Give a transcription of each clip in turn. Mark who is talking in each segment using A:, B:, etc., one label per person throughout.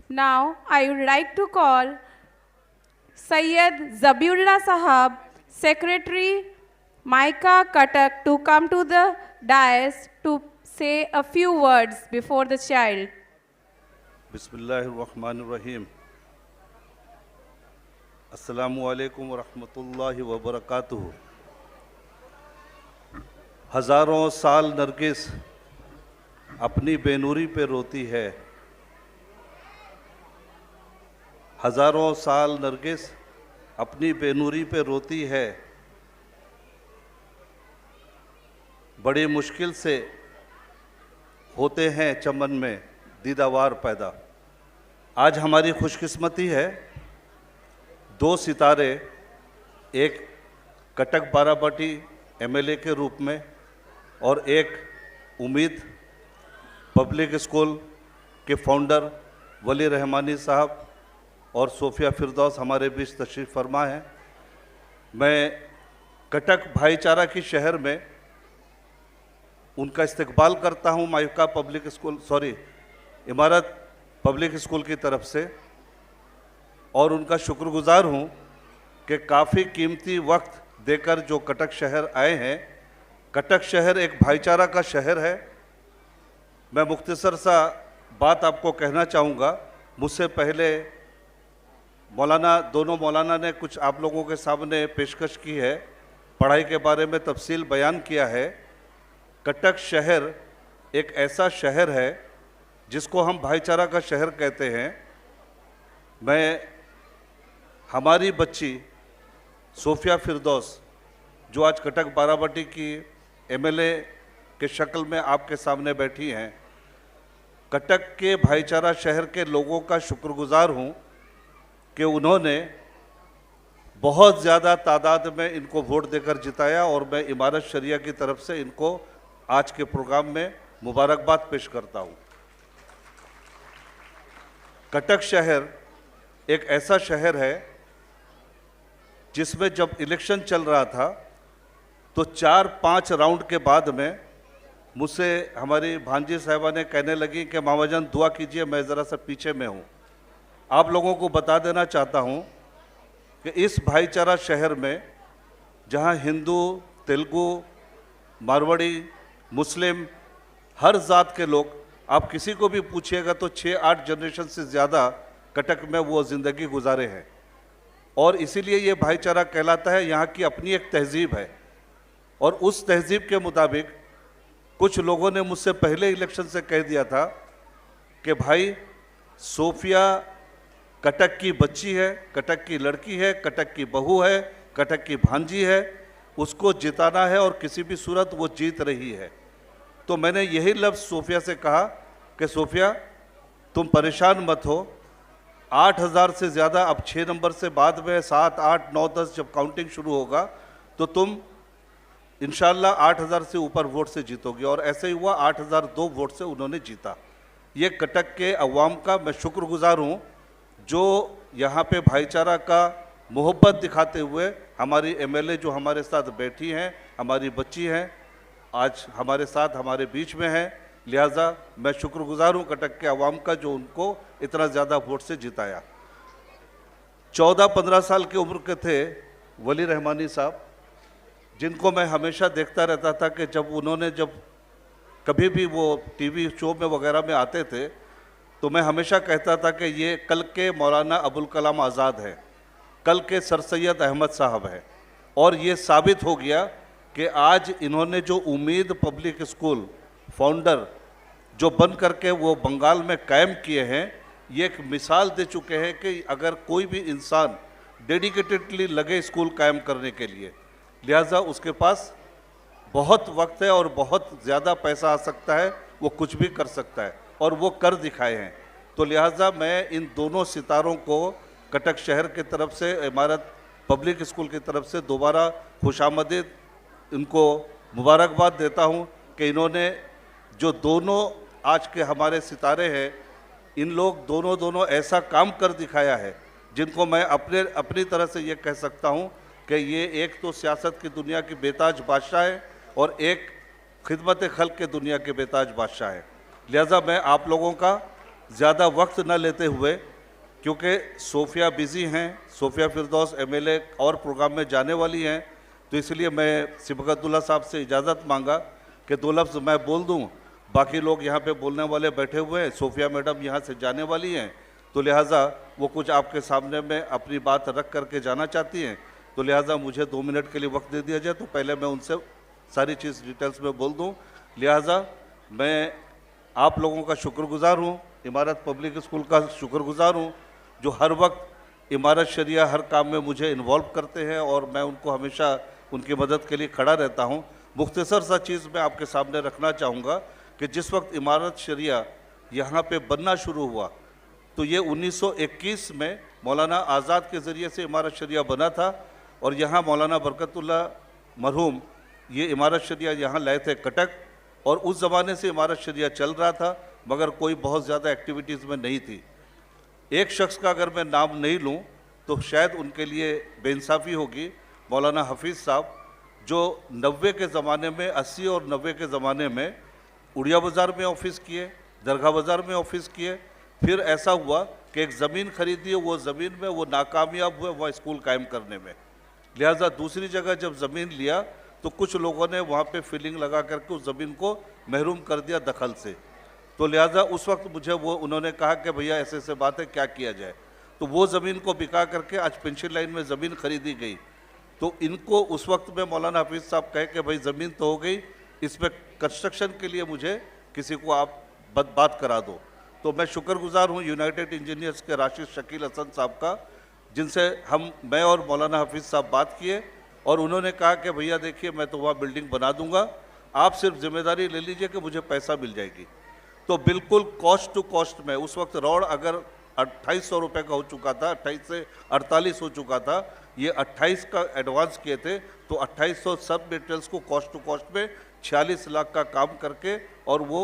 A: Now, I would like to call Syed Zabiullah Sahab, Secretary Micah Katak, to come to the dais to say a few words before the child.
B: बिस्मिल्लाहिर्रहमानिर्रहीम। अस्सलामुअलैकुम वरहमतुल्लाहि वबरकातुहू। हज़ारों साल नरगिस अपनी बेनूरी पे रोती है। हज़ारों साल नरगिस अपनी बेनूरी पे रोती है। बड़ी मुश्किल से होते हैं चमन में दीदावार पैदा। आज हमारी खुशकिस्मती है, दो सितारे, एक कटक बाराबटी एमएलए के रूप में और एक उम्मीद पब्लिक स्कूल के फाउंडर वली रहमानी साहब और सोफिया फिरदौस हमारे बीच तशरीफ़ फरमा है। मैं कटक भाईचारा की शहर में उनका इस्तकबाल करता हूँ मायूका पब्लिक स्कूल इमारत पब्लिक स्कूल की तरफ से, और उनका शुक्रगुजार हूँ कि काफ़ी कीमती वक्त देकर जो कटक शहर आए हैं। कटक शहर एक भाईचारा का शहर है। मैं मुख्तसर सा बात आपको कहना चाहूँगा। मुझसे पहले दोनों मौलाना ने कुछ आप लोगों के सामने पेशकश की है, पढ़ाई के बारे में तफसील बयान किया है। कटक शहर एक ऐसा शहर है जिसको हम भाईचारा का शहर कहते हैं। हमारी बच्ची सोफिया फिरदौस, जो आज कटक बाराबटी की एमएलए के शक्ल में आपके सामने बैठी हैं, कटक के भाईचारा शहर के लोगों का शुक्रगुजार हूँ कि उन्होंने बहुत ज़्यादा तादाद में इनको वोट देकर जिताया, और मैं इमारत शरिया की तरफ से इनको आज के प्रोग्राम में मुबारकबाद पेश करता हूँ। कटक शहर एक ऐसा शहर है जिसमें जब इलेक्शन चल रहा था तो 4-5 राउंड के बाद में मुझसे हमारी भांजी साहिबा ने कहने लगी कि मामा जान दुआ कीजिए, मैं ज़रा सा पीछे में हूँ। आप लोगों को बता देना चाहता हूँ कि इस भाईचारा शहर में जहाँ हिंदू, तेलुगु, मारवाड़ी, मुस्लिम, हर ज़ात के लोग, आप किसी को भी पूछिएगा तो 6-8 जनरेशन से ज़्यादा कटक में वो ज़िंदगी गुजारे हैं, और इसीलिए ये भाईचारा कहलाता है। यहाँ की अपनी एक तहज़ीब है, और उस तहज़ीब के मुताबिक कुछ लोगों ने मुझसे पहले इलेक्शन से कह दिया था कि भाई सोफिया कटक की बच्ची है, कटक की लड़की है, कटक की बहू है, कटक की भांजी है, उसको जिताना है और किसी भी सूरत वो जीत रही है। तो मैंने यही लफ्ज़ सोफिया से कहा कि सोफिया तुम परेशान मत हो, 8000 से ज़्यादा, अब 6 नंबर से बाद में 7, 8, 9, 10 जब काउंटिंग शुरू होगा तो तुम इंशाल्लाह 8000 से ऊपर वोट से जीतोगे। और ऐसे ही हुआ, 8002 वोट से उन्होंने जीता। ये कटक के अवाम का मैं शुक्रगुजार हूँ जो यहाँ पे भाईचारा का मोहब्बत दिखाते हुए हमारी एमएलए जो हमारे साथ बैठी हैं, हमारी बच्ची हैं, आज हमारे साथ हमारे बीच में है। लिहाजा मैं शुक्रगुजार हूँ कटक के अवाम का जो उनको इतना ज़्यादा वोट से जिताया। 14-15 साल की उम्र के थे वली रहमानी साहब, जिनको मैं हमेशा देखता रहता था कि जब कभी भी वो टीवी शो में वगैरह में आते थे तो मैं हमेशा कहता था कि ये कल के मौलाना अबुल कलाम आज़ाद है, कल के सर सैयद अहमद साहब है। और ये साबित हो गया कि आज इन्होंने जो उम्मीद पब्लिक स्कूल फाउंडर जो बन करके वो बंगाल में कायम किए हैं, ये एक मिसाल दे चुके हैं कि अगर कोई भी इंसान डेडिकेटेडली लगे स्कूल कायम करने के लिए, लिहाजा उसके पास बहुत वक्त है और बहुत ज़्यादा पैसा आ सकता है, वो कुछ भी कर सकता है, और वो कर दिखाए हैं। तो लिहाजा मैं इन दोनों सितारों को कटक शहर की तरफ से, इमारत पब्लिक स्कूल की तरफ से दोबारा खुशामदीद इनको मुबारकबाद देता हूँ कि इन्होंने जो दोनों आज के हमारे सितारे हैं, इन लोग दोनों ऐसा काम कर दिखाया है जिनको मैं अपनी तरह से ये कह सकता हूँ कि ये एक तो सियासत की दुनिया की बेताज बादशाह है और एक खिदमत खल्क के दुनिया के बेताज बादशाह है। लिहाजा मैं आप लोगों का ज़्यादा वक्त न लेते हुए, क्योंकि सोफिया बिज़ी हैं, सोफिया फिरदौस एमएलए और प्रोग्राम में जाने वाली हैं, तो इसलिए मैं सिबगतुल्ला साहब से इजाज़त मांगा कि 2 लफ्ज़ मैं बोल दूं। बाकी लोग यहाँ पे बोलने वाले बैठे हुए हैं, सोफिया मैडम यहाँ से जाने वाली हैं, तो लिहाजा वो कुछ आपके सामने में अपनी बात रख करके जाना चाहती हैं, तो लिहाजा मुझे 2 मिनट के लिए वक्त दे दिया जाए, तो पहले मैं उनसे सारी चीज़ डिटेल्स में बोल दूं। लिहाजा मैं आप लोगों का शुक्रगुजार हूं, इमारत पब्लिक स्कूल का शुक्रगुजार हूं, जो हर वक्त इमारत शरिया हर काम में मुझे इन्वॉल्व करते हैं और मैं उनको हमेशा उनकी मदद के लिए खड़ा रहता हूं। मुख्तसर सा चीज़ मैं आपके सामने रखना चाहूँगा कि जिस वक्त इमारत शरिया यहाँ पे बनना शुरू हुआ, तो ये 1921 में मौलाना आज़ाद के ज़रिए से इमारत शरिया बना था, और यहाँ मौलाना बरकतुल्ला मरहूम ये इमारत शरिया यहाँ लाए थे कटक, और उस ज़माने से इमारत शरिया चल रहा था, मगर कोई बहुत ज़्यादा एक्टिविटीज़ में नहीं थी। एक शख्स का अगर मैं नाम नहीं लूँ तो शायद उनके लिए बेइंसाफ़ी होगी, मौलाना हफीज़ साहब, जो 90 के ज़माने में, 80 और 90 के ज़माने में उड़िया बाज़ार में ऑफिस किए, दरगाह बाज़ार में ऑफिस किए, फिर ऐसा हुआ कि एक ज़मीन खरीदी, वो ज़मीन में वो नाकामयाब हुए वहाँ स्कूल कायम करने में, लिहाजा दूसरी जगह जब ज़मीन लिया तो कुछ लोगों ने वहाँ पे फिलिंग लगा करके उस ज़मीन को महरूम कर दिया दखल से, तो लिहाजा उस वक्त मुझे वो उन्होंने कहा कि भैया ऐसे ऐसे बात है, क्या किया जाए, तो वो ज़मीन को बिका करके आज पेंशन लाइन में ज़मीन खरीदी गई। तो इनको उस वक्त में मौलाना हफीज़ साहब कहे कि भाई ज़मीन तो हो गई, इसमें कंस्ट्रक्शन के लिए मुझे किसी को आप बात करा दो, तो मैं शुक्रगुजार हूँ यूनाइटेड इंजीनियर्स के राशिद शकील हसन साहब का, जिनसे मैं और मौलाना हफीज़ साहब बात किए, और उन्होंने कहा कि भैया देखिए मैं तो वहाँ बिल्डिंग बना दूंगा, आप सिर्फ जिम्मेदारी ले लीजिए कि मुझे पैसा मिल जाएगी। तो बिल्कुल कॉस्ट टू कॉस्ट में उस वक्त रॉड अगर 2800 रुपये का हो चुका था, 28 से 48 हो चुका था, ये 28 का एडवांस किए थे, तो 2800 सब मटेरियल्स को कॉस्ट टू कॉस्ट में 46 लाख का काम करके, और वो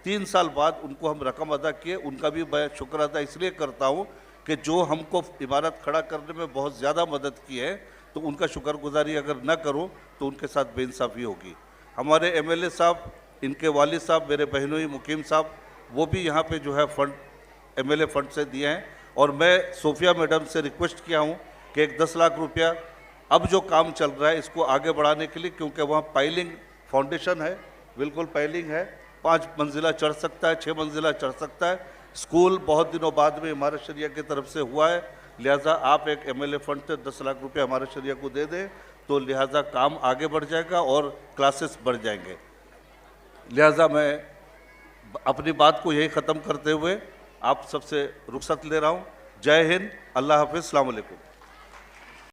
B: 3 साल बाद उनको हम रकम अदा किए। उनका भी मैं शुक्र अदा इसलिए करता हूँ कि जो हमको इमारत खड़ा करने में बहुत ज़्यादा मदद की है, तो उनका शुक्रगुजारी अगर न करूँ तो उनके साथ बेइंसाफ़ी होगी। हमारे एमएलए साहब, इनके वालिद साहब मेरे बहनोई मुकीम साहब, वो भी यहाँ पे जो है फंड एमएलए फंड से दिए हैं, और मैं सोफिया मैडम से रिक्वेस्ट किया हूँ कि एक 10 लाख रुपया अब जो काम चल रहा है इसको आगे बढ़ाने के लिए, क्योंकि वहाँ पाइलिंग फाउंडेशन है, बिल्कुल पाइलिंग है, 5 मंजिला चढ़ सकता है, 6 मंजिला चढ़ सकता है। स्कूल बहुत दिनों बाद में इमारत शरिया की तरफ से हुआ है, लिहाजा आप एक एमएलए फंड से 10 लाख रुपये इमारत शरिया को दे दें, तो लिहाजा काम आगे बढ़ जाएगा और क्लासेस बढ़ जाएंगे। लिहाजा मैं अपनी बात को यही ख़त्म करते हुए आप सबसे रुखसत ले रहा हूँ। जय हिंद, अल्लाह हाफिज़, अस्सलाम वालेकुम।